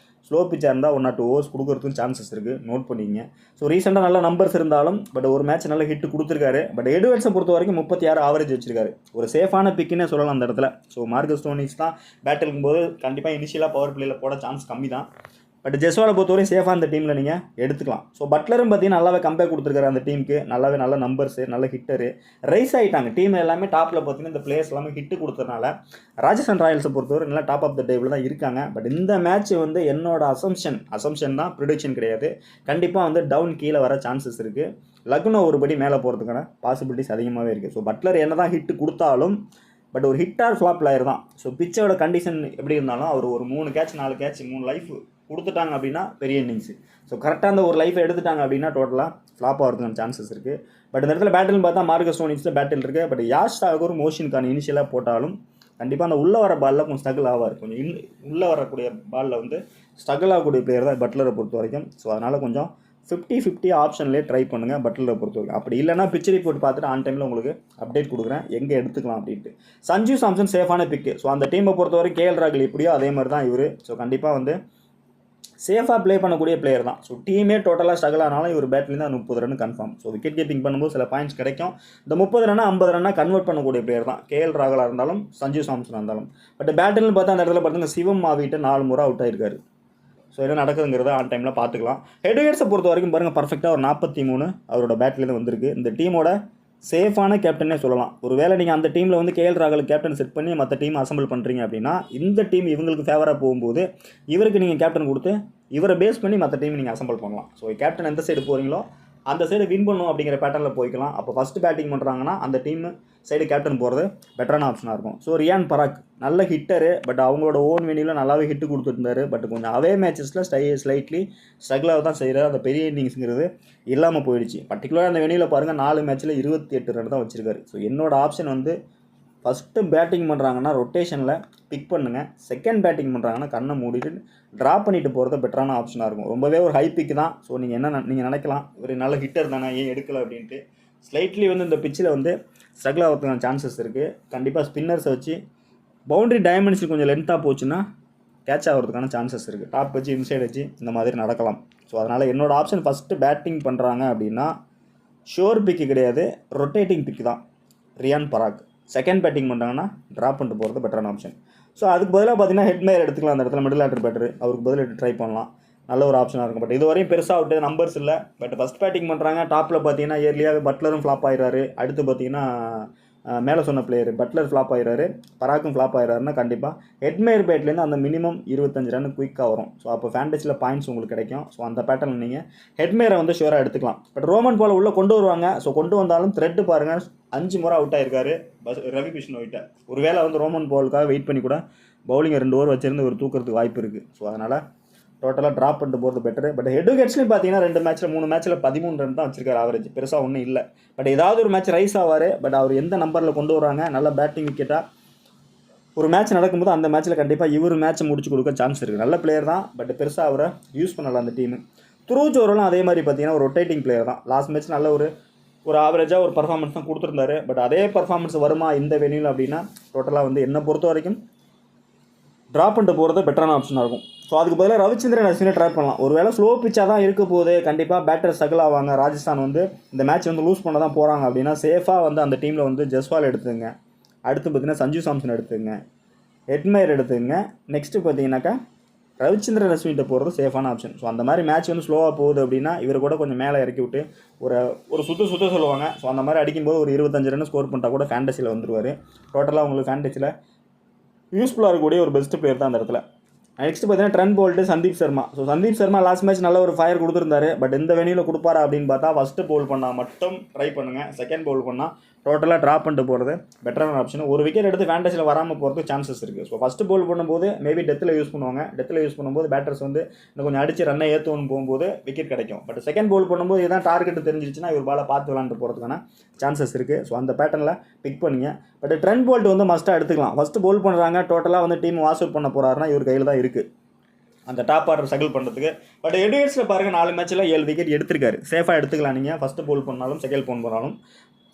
Speaker 1: ஸ்லோ பிச்சாக இருந்தால் 1 or 2 ஓவர்ஸ் கொடுக்குறதுக்கும் சான்சஸ் இருக்குது, நோட் பண்ணிங்க. ஸோ ரீசெண்டாக நல்ல நம்பர்ஸ் இருந்தாலும் பட் ஒரு மேட்ச் நல்ல ஹிட் கொடுத்துருக்காரு. பட் எட்வர்ட்ஸை பொறுத்த வரைக்கும் 36 ஆவரேஜ் வச்சிருக்காரு. ஒரு சேஃபான பிக்குன்னே சொல்லலாம் அந்த இடத்துல. ஸோ மார்கஸ் ஸ்டோனிஸ் தான் பேட்டிலுக்கும் போது கண்டிப்பாக இனிஷியலாக பவர் பிளேயில் போட சான்ஸ் கம்மி தான். பட் ஜெஸ்வாலை பொறுத்தவரையும் சேஃபாக அந்த டீமில் நீங்கள் எடுத்துக்கலாம். ஸோ பட்லரும் பார்த்தீங்கன்னா நல்லாவே கம்பேர் கொடுத்துருக்காரு அந்த டீமுக்கு. நல்ல நம்பர்ஸு, நல்ல ஹிட்டரு ரைஸ் ஆகிட்டாங்க. டீம் எல்லாமே டாப்பில் பார்த்தீங்கன்னா இந்த பிளேயர்ஸ் எல்லாமே ஹிட்டு கொடுத்ததுனால ராஜஸ்தான் ராயல்ஸை பொறுத்தவரை நல்லா டாப் ஆஃப் த டேபிள் தான் இருக்காங்க. பட் இந்த மேட்ச் வந்து என்னோட அசம்ஷன் தான், ப்ரிடிக்ஷன் கிடையாது. கண்டிப்பாக வந்து டவுன் கீழே வர சான்சஸ் இருக்குது. லக்னோ ஒருபடி மேலே போகிறதுக்கான பாசிபிலிட்டிஸ் அதிகமாகவே இருக்குது. ஸோ பட்லர் என்ன தான் ஹிட்டு கொடுத்தாலும் பட் ஒரு ஹிட் ஆர் ஃப்ளாப் பிளேயர் தான். ஸோ பிச்சோட கண்டிஷன் எப்படி இருந்தாலும் அவர் ஒரு 3 கேட்ச் 4 கேட்ச் 3 லைஃப் கொடுத்துட்டாங்க அப்படின்னா பெரிய இன்னிங்ஸு. ஸோ கரெக்டாக அந்த ஒரு லைஃபை எடுத்துட்டாங்க அப்படின்னா டோட்டலாக ஃப்ளாப் ஆகிறதுக்கான சான்சஸ் இருக்குது. பட் இந்த இடத்துல பேட்டில்னு பார்த்தா மார்கஸ் ஸ்டோனிஸில் பேட்டில் இருக்குது. பட் யாஷ் தாக்கூர் மோஷின் கான் இனிஷியலாக போட்டாலும் கண்டிப்பாக அந்த உள்ளே வர பாலில் கொஞ்சம் ஸ்ட்ரகிள் ஆவார். கொஞ்சம் உள்ளே வரக்கூடிய பாலில் வந்து ஸ்ட்ரகிள் ஆகக்கூடிய பிளேயர் தான் பட்லரை பொறுத்த வரைக்கும். ஸோ அதனால் கொஞ்சம் 50-50 ஆப்ஷன்லேயே ட்ரை பண்ணுங்கள் பட்லரை பொறுத்த வரைக்கும். அப்படி இல்லைனா பிச் ரிப்போர்ட் பார்த்துட்டு ஆன் டைமில் உங்களுக்கு அப்டேட் கொடுக்குறேன் எங்கே எடுத்துக்கலாம் அப்படின்ட்டு. சஞ்சு சாம்சன் சேஃபான பிக்கு. ஸோ அந்த டீமை பொறுத்தவரை கேஎல் ராகுல் எப்படியோ அதே மாதிரி தான் இவர். ஸோ கண்டிப்பாக வந்து சேஃபாக ப்ளே பண்ணக்கூடிய பிளேயர் தான். ஸோ டீமே டோட்டலாக ஸ்ட்ரகிள் ஆனாலும் இவர் பேட்லேருந்து 30 run confirm. So wicket keeping பண்ணும்போது சில பாயிண்ட்ஸ் கிடைக்கும். இந்த 30 ரன்னா 50 ரன்னா கன்வெர்ட் பண்ணக்கூடிய பிளேயர் தான் கேஎல் ராகுலாக இருந்தாலும் சஞ்சு சாம்சனாக இருந்தாலும். பட் பேட்டில்னு பார்த்தா அந்த இடத்துல பார்த்தீங்கன்னா சிவம் மாவிட்டு 4 முறை அவுட் ஆயிருக்காரு. ஸோ என்ன நடக்குதுங்கிறத ஆன் டைமில் பார்த்துக்கலாம். ஹெட்வேர்ட்ஸை பொறுத்த வரைக்கும் பாருங்கள், பர்ஃபெக்டாக ஒரு 43 அவரோட பேட்லேருந்து வந்திருக்கு. இந்த டீமோட சேஃபான கேப்டனே சொல்லலாம். ஒரு வேளை நீங்கள் அந்த டீமில் வந்து கேஎல் ராகுல் கேப்டன் செட் பண்ணி மற்ற டீம் அசம்பிள் பண்ணுறீங்க அப்படின்னா, இந்த டீம் இவங்களுக்கு ஃபேவராக போகும்போது இவருக்கு நீங்கள் கேப்டன் கொடுத்து இவரை பேஸ் பண்ணி மற்ற டீம் நீங்கள் அசம்பிள் பண்ணலாம். ஸோ கேப்டன் எந்த சைடு போகிறீங்களோ அந்த சைடு வின் பண்ணும் அப்படிங்கிற பேட்டர்னில் போய்க்கலாம். அப்போ ஃபஸ்ட்டு பேட்டிங் பண்ணுறாங்கன்னா அந்த டீம் சைடு கேப்டன் போகிறது பெட்டரான ஆப்ஷனாக இருக்கும். ஸோ ரியான் பராக் நல்ல ஹிட்டரு, பட் அவங்களோட ஓன் வெனியில் நல்லாவே ஹிட்டு கொடுத்துருந்தாரு. பட் கொஞ்சம் அவே மேட்சஸில் ஸ்லைட்லி ஸ்ட்ரகிளாக தான் செய்கிறார். அந்த பெரிய இன்னிங்ஸுங்கிறது இல்லாமல் போயிடுச்சு. பர்டிகுலராக அந்த வெனியில் பாருங்கள், 4 மேட்ச்சில் 28 ரன் தான் வச்சுருக்காரு. ஸோ என்னோட ஆப்ஷன் வந்து ஃபஸ்ட்டு பேட்டிங் பண்ணுறாங்கன்னா ரொட்டேஷனில் பிக் பண்ணுங்கள். செகண்ட் பேட்டிங் பண்ணுறாங்கன்னா கண்ணை மூடிட்டு ட்ராப் பண்ணிட்டு போகிறது பெட்டரான ஆப்ஷனாக இருக்கும். ரொம்பவே ஒரு ஹை பிக் தான். ஸோ நீங்கள் நினைக்கலாம் ஒரு நல்ல ஹிட்டர் தானே, ஏன் எடுக்கலை அப்படின்ட்டு. ஸ்லைட்லி வந்து இந்த பிச்சில் வந்து ஸ்ட்ரகிள் ஆகிறதுக்கான சான்சஸ் இருக்குது. கண்டிப்பாக ஸ்பின்னர்ஸை வச்சு பவுண்டரி டைமென்ஷன் கொஞ்சம் லென்த்தாக போச்சுன்னா கேட்ச் ஆகிறதுக்கான சான்சஸ் இருக்குது. டாப் வச்சு இன்சைட் வச்சு இந்த மாதிரி நடக்கலாம். ஸோ அதனால் என்னோடய ஆப்ஷன் ஃபஸ்ட்டு பேட்டிங் பண்ணுறாங்க அப்படின்னா ஷோர் பிக்கு கிடையாது, ரொட்டேட்டிங் பிக் தான் ரியான் பராக். செகண்ட் பேட்டிங் பண்ணுறாங்கன்னா ட்ராப் பண்ணிட்டு போகிறது பெட்டரான ஆப்ஷன். ஸோ அதுக்கு பதிலாக பார்த்தீங்கன்னா ஹெட்மேயர் எடுத்துக்கலாம். அந்த இடத்துல மிடில் ஆர்டர் பேட்டர் அவருக்கு பதில் ட்ரை பண்ணலாம், நல்ல ஒரு ஆப்ஷனாக இருக்கும். பட் இது வரையும் பெருசாக விட்டு நம்பர்ஸ் இல்லை. பட் ஃபஸ்ட் பேட்டிங் பண்ணுறாங்க. டாப்பில் பார்த்தீங்கன்னா இயர்லியாக பட்லரும் ஃப்ளாப் ஆகிறாரு. அடுத்து பார்த்தீங்கன்னா மேலே சொன்ன பிளேயர் பட்லர் ஃப்ளாப் ஆகிறாரு, பராக்கும் ஃப்ளாப் ஆகிறாருன்னா கண்டிப்பாக ஹெட்மேயர் பேட்லேருந்து அந்த மினிமம் 25 ரன் குயிக்காக வரும். ஸோ அப்போ ஃபேண்டஸியில் பாயிண்ட்ஸ் உங்களுக்கு கிடைக்கும். ஸோ அந்த பேட்டர்னில் நீங்கள் ஹெட்மேயரை வந்து ஷூராக எடுத்துக்கலாம். பட் ரோமன் பால் உள்ளே கொண்டு வருவாங்க. ஸோ கொண்டு வந்தாலும் த்ரெட்டு பாருங்கள், 5 முறை அவுட் ஆகிருக்காரு ரவி கிருஷ்ணோவிட்ட. ஒரு வேளை வந்து ரோமன் பாலுக்காக வெயிட் பண்ணி கூட பவுலிங்கை 2 ஓவர் வச்சிருந்து ஒரு தூக்கிறதுக்கு வாய்ப்பு இருக்குது. ஸோ அதனால் டோட்டலாக ட்ராப் பண்ணிட்டு போகிறது பெட்டரு. பட் ஹெட்விகெட்ஸ்லையும் பார்த்தீங்கன்னா 2 மேட்ச்சில் 3 மேட்ச்சில் 13 ரன் தான் வச்சிருக்காரு ஆவரேஜ். பெருசாக ஒன்றும் இல்லை. பட் ஏதாவது ஒரு மேட்ச் ரைஸ் ஆவார். பட் அவர் எந்த நம்பரில் கொண்டு வராங்க, நல்ல பேட்டிங் விக்கெட்டாக ஒரு மேட்ச் நடக்கும்போது அந்த மேட்ச்சில் கண்டிப்பாக இவர் மேட்ச்சை முடிச்சு கொடுக்க சான்ஸ் இருக்குது. நல்ல பிளேயர் தான், பட் பெருசாக அவரை யூஸ் பண்ணலாம் அந்த டீமு. துருவச்சோரெல்லாம் அதே மாதிரி பார்த்தீங்கன்னா ஒரு ரொட்டேட்டிங் பிளேயர் தான். லாஸ்ட் மேட்ச் நல்ல ஒரு ஆவரேஜாக ஒரு பர்ஃபார்மன்ஸ் தான் கொடுத்துருந்தாரு. பட் அதே பர்ஃபார்மன்ஸ் வருமா இந்த வெனியில் அப்படின்னா டோட்டலாக வந்து என்னை பொறுத்த வரைக்கும் ட்ராப் பண்ணிட்டு போகிறது பெட்டரான ஆப்ஷனாக இருக்கும். ஸோ அதுக்கு பதிலாக ரவிச்சந்திரன் அஸ்வினை ட்ரை பண்ணலாம். ஒரு வேளை ஸ்லோ பிச்சாக தான் இருக்க போது, கண்டிப்பாக பேட்டர் ஸ்ட்ரகிள் ஆவாங்க. ராஜஸ்தான் வந்து இந்த மேட்ச் வந்து லூஸ் பண்ண தான் போகிறாங்க அப்படின்னா சேஃபாக வந்து அந்த டீமில் வந்து ஜஸ்வால் எடுத்துங்க. அடுத்து பார்த்தீங்கன்னா சஞ்சு சாம்சன் எடுத்துங்க, ஹெட்மேயர் எடுத்துங்க. நெக்ஸ்ட்டு பார்த்தீங்கன்னாக்கா ரவிச்சந்திரன் அஸ்வின்கிட்ட போகிறது சேஃபான ஆப்ஷன். ஸோ அந்த மாதிரி மேட்ச் வந்து ஸ்லோவாக போகுது அப்படின்னா இவரை கூட கொஞ்சம் மேலே இறக்கி விட்டு ஒரு சுற்ற சொல்லுவாங்க. ஸோ அந்த மாதிரி அடிக்கும்போது ஒரு 25 ரன் ஸ்கோர் பண்ணிட்டா கூட ஃபேண்டஸியில் வந்துடுவார். டோட்டலாக உங்களுக்கு ஃபேண்டஸியில் யூஸ்ஃபுல்லாக இருக்கக்கூடிய ஒரு பெஸ்ட் பிளேயர் தான் அந்த இடத்துல. நெக்ஸ்ட் பார்த்தீங்கன்னா trend bolt Sandeep Sharma. So Sandeep Sharma last match நல்ல ஒரு ஃபயர் கொடுத்துருந்தாரு. பட் இந்த வெனியில் கொடுப்பாரா அப்படின்னு பார்த்தா ஃபஸ்ட்டு பவுல் பண்ணால் மட்டும் ட்ரை பண்ணுங்கள். செகண்ட் பவுல் பண்ணால் டோட்டலாக ட்ராப் பண்ணிட்டு போகிறது பெட்டரான ஆப்ஷன். ஒரு விக்கெட் எடுத்து ஃபேண்டஸியில் வராமல் போகிறதுக்கு சான்சஸ் இருக்குது. ஸோ ஃபஸ்ட்டு பவுல் பண்ணும்போது மேபி டெத்தில் யூஸ் பண்ணுவாங்க. டெத்தில் யூஸ் பண்ணும்போது பேட்டர்ஸ் வந்து இன்னும் கொஞ்சம் அடித்து ரன்னை ஏற்றுவோன்னு போகும்போது விக்கெட் கிடைக்கும். பட் செகண்ட் பவுல் பண்ணும்போது இதான் டார்கெட் தெரிஞ்சிருச்சுன்னா இவர் பாலை பார்த்து விளாண்டு போகிறதுக்கான சான்சஸ் இருக்குது. ஸோ அந்த பேட்டர்னில் பிக் பண்ணிங்க. பட் ட்ரெண்ட் போல்ட் வந்து மஸ்ட்டாக எடுத்துக்கலாம். ஃபஸ்ட்டு பவுல் பண்ணுறாங்க, டோட்டலாக வந்து டீம் வாஷ் அவுட் பண்ண போகிறாருன்னா இவர் கையில் தான் இருக்குது அந்த டாப் ஆர்டர் ஸ்ட்ரகிள் பண்ணுறதுக்கு. பட் எடிவேட்ஸில் பாருங்கள் 4 மேட்ச்சில் 7 விக்கெட் எடுத்திருக்காரு. சேஃபாக எடுத்துக்கலாம். நீங்கள் ஃபஸ்ட்டு பவுல் பண்ணாலும் செகண்ட் பவுல் பண்ணாலும்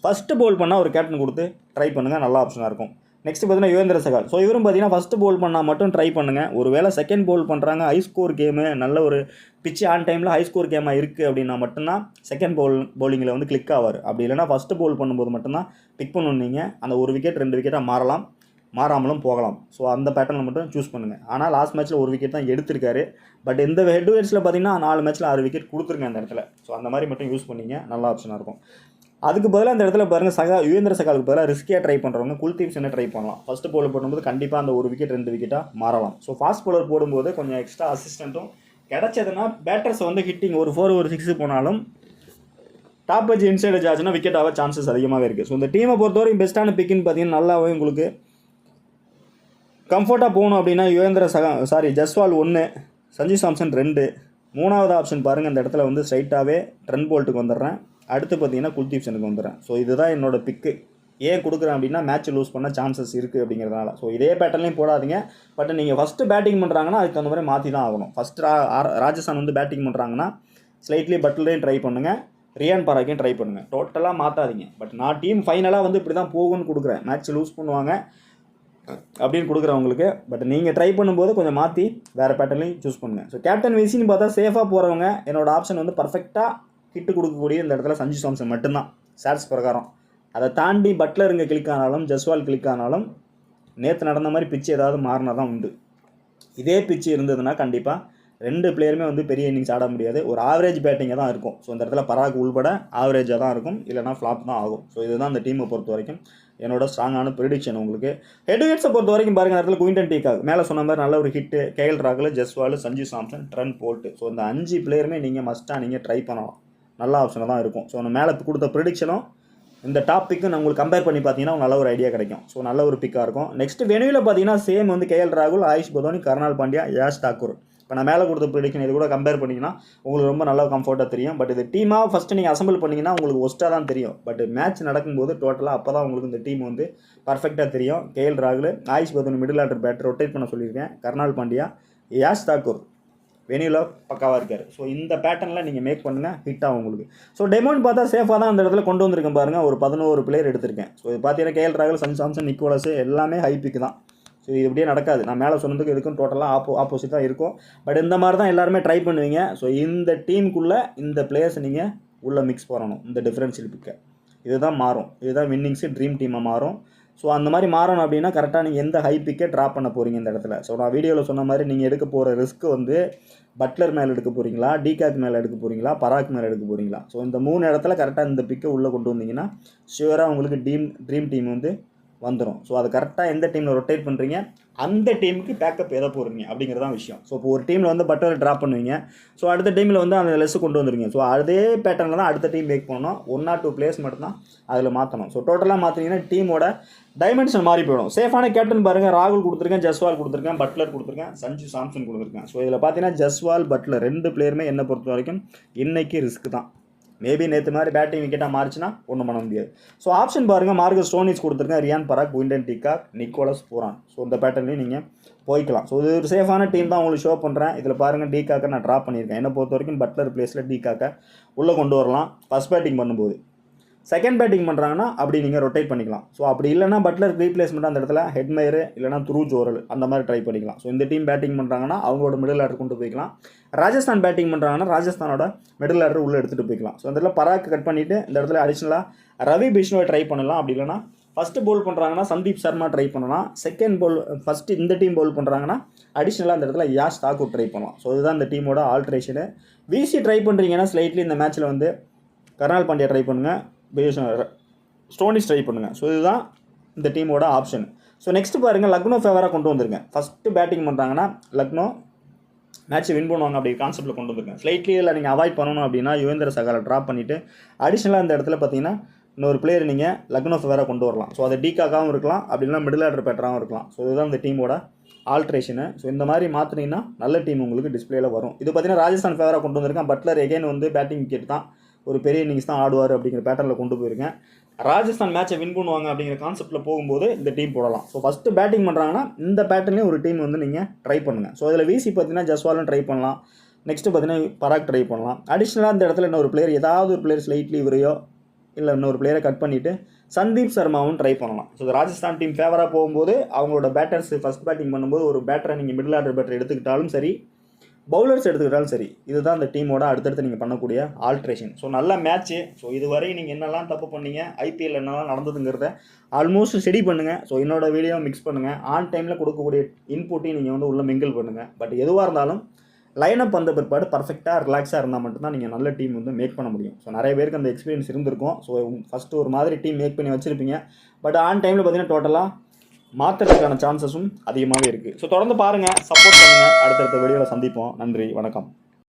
Speaker 1: ஃபஸ்ட்டு பவுல் பண்ணால் ஒரு கேப்டன் கொடுத்து ட்ரை பண்ணுங்கள், நல்ல ஆப்ஷனாக இருக்கும். நெக்ஸ்ட் பார்த்தீங்கன்னா யுவேந்திர சகால். ஸோ இவரும் பார்த்தீங்கன்னா ஃபஸ்ட்டு பவுல் பண்ணால் மட்டும் ட்ரை பண்ணுங்கள். ஒரு வேளை செகண்ட் பவுல் பண்ணுறாங்க, ஹை ஸ்கோர் கேமு, நல்ல ஒரு பிச்சு ஆன் டைமில் ஹை ஸ்கோர் கேமாக இருக்குது அப்படின்னா மட்டும்தான் செகண்ட் பவுலிங்கில் வந்து கிளிக் ஆவார். அப்படி இல்லைனா ஃபஸ்ட்டு பவுல் பண்ணும்போது மட்டும்தான் பிக் பண்ணணும். நீங்கள் அந்த ஒரு விக்கெட் 2 விக்கெட்டாக மாறலாம், மாறாமலும் போகலாம். ஸோ அந்த பேட்டர்னில் மட்டும் சூஸ் பண்ணுங்கள். ஆனால் லாஸ்ட் மேட்ச்சில் ஒரு விக்கெட் தான் எடுத்திருக்காரு. பட் இந்த ஹெட்வேர்ட்ஸில் பார்த்தீங்கன்னா 4 மேட்ச்சில் 6 விக்கெட் கொடுத்துருங்க அந்த இடத்துல. ஸோ அந்த மாதிரி மட்டும் யூஸ் பண்ணிங்க, நல்ல ஆப்ஷனாக இருக்கும். அதுக்கு பதிலாக அந்த இடத்துல பாருங்கள் யுவேந்திர சகாலுக்கு பதிலாக ரிஸ்கியாக ட்ரை பண்ணுறவங்க குல்தீப் சென்னை ட்ரை பண்ணலாம். ஃபஸ்ட்டு பவுலர் போடும்போது கண்டிப்பாக அந்த ஒரு விக்கெட் 2 விக்கெட்டாக மாறலாம். ஸோ ஃபாஸ்ட் பவுலர் போடும்போது கொஞ்சம் எக்ஸ்ட்ரா அசிஸ்டண்ட்டும் கிடச்சதுன்னா பேட்டர்ஸ் வந்து ஹிட்டிங் ஒரு 4 ஒரு 6 போனாலும் டாப் வச்சு இன்சைட் வச்சு ஆச்சுன்னா விக்கெட் ஆக சான்சஸ் அதிகமாகவே இருக்குது. ஸோ இந்த டீமை பொறுத்தவரைக்கும் பெஸ்ட்டான பிக்குன்னு பார்த்தீங்கன்னா நல்லாவே உங்களுக்கு கம்ஃபர்ட்டாக போகணும் அப்படின்னா ஜஸ்வால் 1, சஞ்சு சாம்சன் 2, 3வது ஆப்ஷன் பாருங்கள். அந்த இடத்துல வந்து ஸ்ட்ரைட்டாகவே ட்ரெண்ட் போல்ட்டுக்கு வந்துடுறேன். அடுத்து பார்த்தீங்கன்னா குல்தீப் சென்னுக்கு வந்துடுறேன். ஸோ இதுதான் என்னோடய பிக்கு. ஏன் கொடுக்குறேன் அப்படின்னா மேட்ச் லூஸ் பண்ண சான்சஸ் இருக்குது அப்படிங்கிறதுனால. ஸோ இதே பேட்டர்லையும் போடாதீங்க. பட் நீங்கள் ஃபஸ்ட்டு பேட்டிங் பண்ணுறாங்கன்னா அதுக்கு தகுந்த மாதிரி மாற்றி தான் ஆகணும். ஃபஸ்ட்டு ராஜஸ்தான் வந்து பேட்டிங் பண்ணுறாங்கன்னா ஸ்லைட்லி பட்லரையும் ட்ரை பண்ணுங்கள், ரியான் பராக்கையும் ட்ரை பண்ணுங்கள். டோட்டலாக மாற்றாதீங்க. பட் நான் டீம் ஃபைனலாக வந்து இப்படி தான் போகும்னு கொடுக்குறேன், மேட்ச் லூஸ் பண்ணுவாங்க அப்படின்னு கொடுக்குறவங்களுக்கு. பட் நீங்கள் ட்ரை பண்ணும்போது கொஞ்சம் மாற்றி வேறு பேட்டர்லையும் சூஸ் பண்ணுங்கள். ஸோ கேப்டன் விசின்னு பார்த்தா சேஃபாக போகிறவங்க என்னோடய ஆப்ஷன் வந்து பர்ஃபெக்டாக ஹிட்டு கொடுக்கக்கூடிய இந்த இடத்துல சஞ்சு சாம்சன் மட்டும்தான் ஸ்டாட்ஸ் பிரகாரம். அதை தாண்டி பட்லர் இங்கே கிளிக் ஆனாலும் ஜஸ்வால் கிளிக் ஆனாலும் நேற்று நடந்த மாதிரி பிச்சு ஏதாவது மாறினா தான் உண்டு. இதே பிச்சு இருந்ததுன்னா கண்டிப்பாக 2 பிளேயருமே வந்து பெரிய இன்னிங்ஸ் ஆட முடியாது. ஒரு ஆவரேஜ் பேட்டிங்காக தான் இருக்கும். ஸோ இந்த இடத்துல பராக் உள்பட ஆவரேஜாக தான் இருக்கும், இல்லைனா ஃப்ளாப் தான் ஆகும். ஸோ இதுதான் அந்த டீமை பொறுத்த வரைக்கும் என்னோட ஸ்ட்ராங்கான ப்ரிடிக்ஷன் உங்களுக்கு. ஹெட்விகேட்ஸை பொறுத்த வரைக்கும் பாருங்கள், இடத்துல குயின்டன் டிகாக் மேலே சொன்ன மாதிரி நல்ல ஒரு ஹிட்டு, கேஎல் ராகுல், Jaiswal, Sanju Samson, Trent Boult. So இந்த 5 பிளேயருமே நீங்கள் மஸ்ட்டாக நீங்கள் ட்ரை பண்ணலாம். நல்ல ஆப்ஷனாக தான் இருக்கும். ஸோ நம்ம மேலே கொடுத்த ப்ரிடிக்ஷனும் இந்த டாப்பிக்கு நான் உங்களுக்கு கம்பேர் பண்ணி பார்த்தீங்கன்னா நல்ல ஒரு ஐடியா கிடைக்கும். ஸோ நல்ல ஒரு பிக்காக இருக்கும். நெக்ஸ்ட் வெனியூவில் பார்த்தீங்கன்னா சேம் வந்து கேஎல் ராகுல், ஆயுஷ் பதோனி, கர்னால் பாண்டியா, யாஷ் தாக்கூர். இப்போ நான் மேலே கொடுத்த ப்ரிடிக்ஷன் இது கூட கம்பேர் பண்ணிங்கன்னா உங்களுக்கு ரொம்ப நல்லா கம்ஃபர்ட்டாக தெரியும். பட் இது டீமாக ஃபஸ்ட்டு நீங்கள் அசம்பிள் பண்ணிங்கன்னா உங்களுக்கு ஒஸ்ட்டாக தான் தெரியும். பட் மேட்ச் நடக்கும்போது டோட்டலாக அப்போ தான் உங்களுக்கு இந்த டீம் வந்து பர்ஃபெக்டாக தெரியும். கேஎல் ராகுல், Ayush Badoni middle order batter rotate பண்ண சொல்லியிருக்கேன். கர்னால் பாண்டியா, யாஷ் தாக்கூர் வெனியூவில் பக்காவாக இருக்கார். ஸோ இந்த பேட்டர்னில் நீங்கள் மேக் பண்ணுங்கள், ஹிட்டாக உங்களுக்கு. ஸோ டெமோன் பார்த்தா சேஃபாக தான் அந்த இடத்துல கொண்டு வந்திருக்கேன் பாருங்கள். ஒரு 11 பிளேயர் எடுத்திருக்கேன். ஸோ இது பார்த்தீங்கன்னா கேஎல் ராகுல், சஞ்சு சாம்சன், நிக்கோலஸ் எல்லாமே ஹை பிக் தான். ஸோ இது இப்படியே நடக்காது. நான் மேலே சொன்னதுக்கு இதுக்கும் டோட்டலாக ஆப்போசிட் தான் இருக்கும். பட் இந்த மாதிரி தான் எல்லாருமே ட்ரை பண்ணுவீங்க. ஸோ இந்த டீமுக்குள்ளே இந்த பிளேயர்ஸ் நீங்கள் உள்ளே மிக்ஸ் பண்ணணும். இந்த டிஃப்ரென்ஷியல் பிக்கை இதுதான் மாறும். இதுதான் வின்னிங்ஸு ட்ரீம் டீமாக மாறும். ஸோ அந்த மாதிரி மாறணும் அப்படின்னா கரெக்டாக நீங்கள் எந்த ஹை பிக்கை ட்ராப் பண்ண போகிறீங்க இந்த இடத்துல. ஸோ நான் வீடியோவில் சொன்ன மாதிரி நீங்கள் எடுக்க போகிற ரிஸ்க் வந்து பட்லர் மேலே எடுக்க போகிறீங்களா, டிகாக் மேலே எடுக்க போகிறீங்களா, பராக் மேலே எடுக்க போகிறீங்களா. ஸோ இந்த 3 இடத்துல கரெக்டாக இந்த பிக்கை உள்ளே கொண்டு வந்தீங்கன்னா ஷியூராக உங்களுக்கு ட்ரீம் டீம் வந்து வந்துடும். ஸோ அது கரெக்டாக எந்த டீமில் ரொட்டேட் பண்ணுறீங்க, அந்த டீமுக்கு பேக்கப் எதை போடுறீங்க அப்படிங்கிறதான் விஷயம். ஸோ இப்போ ஒரு டீமில் வந்து பட்டரை ட்ராப் பண்ணுவீங்க. ஸோ அடுத்த டீமில் வந்து அந்த லெஸ்ஸு கொண்டு வந்துருங்க. ஸோ அதே பேட்டர்னில் தான் அடுத்த டீம் மேக் பண்ணணும். 1 or 2 பிளேஸ் மட்டும்தான் அதில் மாற்றணும். ஸோ டோட்டலாக மாற்றினீங்கன்னா டீமோட டைமென்ஷன் மாறி போயிடும். சேஃபான கேப்டன் பாருங்கள், ராகுல் கொடுத்துருக்கேன், ஜஸ்வால் கொடுத்துருக்கேன், பட்லர் கொடுத்துருக்கேன், சஞ்சு சாம்சன் கொடுத்துருக்கேன். ஸோ இதில் பார்த்தீங்கன்னா ஜஸ்வால், பட்லர் 2 பிளேயருமே என்னை பொறுத்த வரைக்கும் இன்றைக்கி ரிஸ்க் தான். மேபி நேற்று மாதிரி பேட்டிங் விக்கெட்டாக மாறிச்சுன்னா ஒன்றும் பண்ண முடியாது. ஸோ ஆப்ஷன் பாருங்கள், மார்கஸ் ஸ்டோனிஸ் கொடுத்துருக்கேன், Riyan Parag, Quinton de Kock, Nicholas Pooran. So இந்த பேட்டர்லையும் நீங்கள் போய்க்கலாம். ஸோ இது ஒரு சேஃபான டீம் தான் உங்களுக்கு ஷோ பண்ணுறேன். இதில் பாருங்கள், டிகாக்கை நான் ட்ராப் பண்ணியிருக்கேன். என்னை பொறுத்த வரைக்கும் பட்லர் பிளேஸில் டிகாக்கை உள்ளே கொண்டு வரலாம் ஃபஸ்ட் பேட்டிங் பண்ணும்போது. செகண்ட் பேட்டிங் பண்ணுறாங்கன்னா அப்படி நீங்கள் ரொட்டேட் பண்ணிக்கலாம். ஸோ அப்படி இல்லைனா பட்லர் ரீப்ளேஸ்மெண்ட் அந்த இடத்துல ஹெட்மயர் இல்லைனா த்ரூ ஜோரல் அந்த மாதிரி ட்ரை பண்ணிக்கலாம். ஸோ இந்த டீம் பேட்டிங் பண்ணுறாங்கன்னா அவங்களோட மிடில் ஆர்டர் கொண்டு போய்க்கலாம். ராஜஸ்தான் பேட்டிங் பண்ணுறாங்கன்னா ராஜஸ்தானோட மிடில் ஆர்டர் உள்ளே எடுத்துகிட்டு போய்க்கலாம். ஸோ அந்த இடத்துல பராக் கட் பண்ணிவிட்டு இந்த இடத்துல அடிஷ்னலாக ரவி பிஷ்ணுவை ட்ரை பண்ணலாம். அப்படி இல்லைனா ஃபஸ்ட்டு பவுல் பண்ணுறாங்கன்னா சந்தீப் சர்மா ட்ரை பண்ணலாம். செகண்ட் பவுல் ஃபஸ்ட்டு இந்த டீம் பவுல் பண்ணுறாங்கன்னா அடிஷ்னலாக அந்த இடத்துல யாஷ் தாக்கூர் ட்ரை பண்ணலாம். ஸோ இதுதான் இந்த டீமோட ஆல்ட்ரேஷனு. விசி ட்ரை பண்ணுறீங்கன்னா ஸ்லைட்லி இந்த மேட்ச்சில் வந்து கர்னால் பாண்டியா ட்ரை பண்ணுங்கள், ஸ்டோனிஸ் ட்ரை பண்ணுங்கள். ஸோ இதுதான் இந்த டீமோட ஆப்ஷன். ஸோ நெக்ஸ்ட்டு பாருங்கள், லக்னோ ஃபேவராக கொண்டு வந்திருக்கேன். ஃபஸ்ட்டு பேட்டிங் பண்ணுறாங்கன்னா லக்னோ மேட்ச்சை வின் பண்ணுவாங்க அப்படி கான்செப்ட்டில் கொண்டு வந்திருக்கேன். ஸ்லைட்லியில் நீங்கள் அவாய்ட் பண்ணணும் அப்படின்னா யுவேந்திர சகாலை ட்ராப் பண்ணிவிட்டு அடிஷ்னலாக இந்த இடத்துல பார்த்தீங்கன்னா இன்னொரு பிளேயர் நீங்கள் லக்னோ ஃபேவராக கொண்டு வரலாம். ஸோ அது டிகாக்காகவும் இருக்கலாம், அப்படி இல்லைனா மிடில் ஆர்டர் பேட்டராகவும் இருக்கலாம். ஸோ இதுதான் இந்த டீமோட ஆல்ட்ரேஷனு. ஸோ இந்த மாதிரி மாற்றினீங்கன்னா நல்ல டீம் உங்களுக்கு டிஸ்பிளேயில் வரும். இது பார்த்தீங்கன்னா ராஜஸ்தான் ஃபேவராக கொண்டு வந்திருக்கேன். பட்லர் எகைன் வந்து பேட்டிங் விக்கெட் தான், ஒரு பெரிய இன்னிங்ஸ் தான் ஆடுவார் அப்படிங்கிற பேட்டர்னில் கொண்டு போயிருக்கேன். ராஜஸ்தான் மேட்சை வின் பண்ணுவாங்க அப்படிங்கிற கான்செப்ட்டில் போகும்போது இந்த டீம் போடலாம். ஸோ ஃபஸ்ட்டு பேட்டிங் பண்ணுறாங்கன்னா இந்த பேட்டர்லேயும் ஒரு டீம் வந்து நீங்கள் ட்ரை பண்ணுங்கள். ஸோ இதில் விசி பார்த்தீங்கன்னா ஜஸ்வாலும் ட்ரை பண்ணலாம். நெக்ஸ்ட்டு பார்த்தீங்கன்னா பராக் ட்ரை பண்ணலாம். அடிஷ்னலாக இந்த இடத்துல இன்னொரு பிளேயர், ஏதாவது ஒரு பிளேயர் ஸ்லைட்லி இவரையோ இல்லை இன்னொரு பிளேயரை கட் பண்ணிவிட்டு சந்தீப் சர்மாவும் ட்ரை பண்ணலாம். ஸோ ராஜஸ்தான் டீம் ஃபேவராக போகும்போது அவங்களோட பேட்டர்ஸ் ஃபஸ்ட் பேட்டிங் பண்ணும்போது ஒரு பேட்டரை நீங்கள் மிடில் ஆர்டர் பேட்டர் எடுத்துக்கிட்டாலும் சரி, பவுலர்ஸ் எடுத்துக்கிட்டாலும் சரி, இதுதான் இந்த டீமோட அடுத்தடுத்து நீங்கள் பண்ணக்கூடிய ஆல்ட்ரேஷன். ஸோ நல்ல மேட்ச்சு. ஸோ இதுவரை நீங்கள் என்னெல்லாம் தப்பு பண்ணீங்க, ஐபிஎல் என்னெல்லாம் நடந்ததுங்கிறத ஆல்மோஸ்ட் ஸ்டடி பண்ணுங்கள். ஸோ என்னோட வீடியோ மிக்ஸ் பண்ணுங்கள். ஆன் டைமில் கொடுக்கக்கூடிய இன்புட்டையும் நீங்கள் வந்து உள்ளே மிங்கிள் பண்ணுங்கள். பட் எதுவாக இருந்தாலும் லைனப் வந்த பிற்பாடு பர்ஃபெக்டாக ரிலாக்ஸாக இருந்தால் மட்டும்தான் நீங்கள் நல்ல டீம் வந்து மேக் பண்ண முடியும். ஸோ நிறைய பேருக்கு அந்த எக்ஸ்பீரியன்ஸ் இருந்திருக்கும். ஸோ ஃபஸ்ட்டு ஒரு மாதிரி டீம் மேக் பண்ணி வச்சுருப்பீங்க. பட் ஆன் டைமில் பார்த்தீங்கன்னா டோட்டலாக மாற்றுறதுக்கான சான்சஸும் அதிகமாகவே இருக்குது. ஸோ தொடர்ந்து பாருங்கள், சப்போர்ட் பண்ணுங்கள். அடுத்தடுத்த வீடியோவில் சந்திப்போம். நன்றி, வணக்கம்.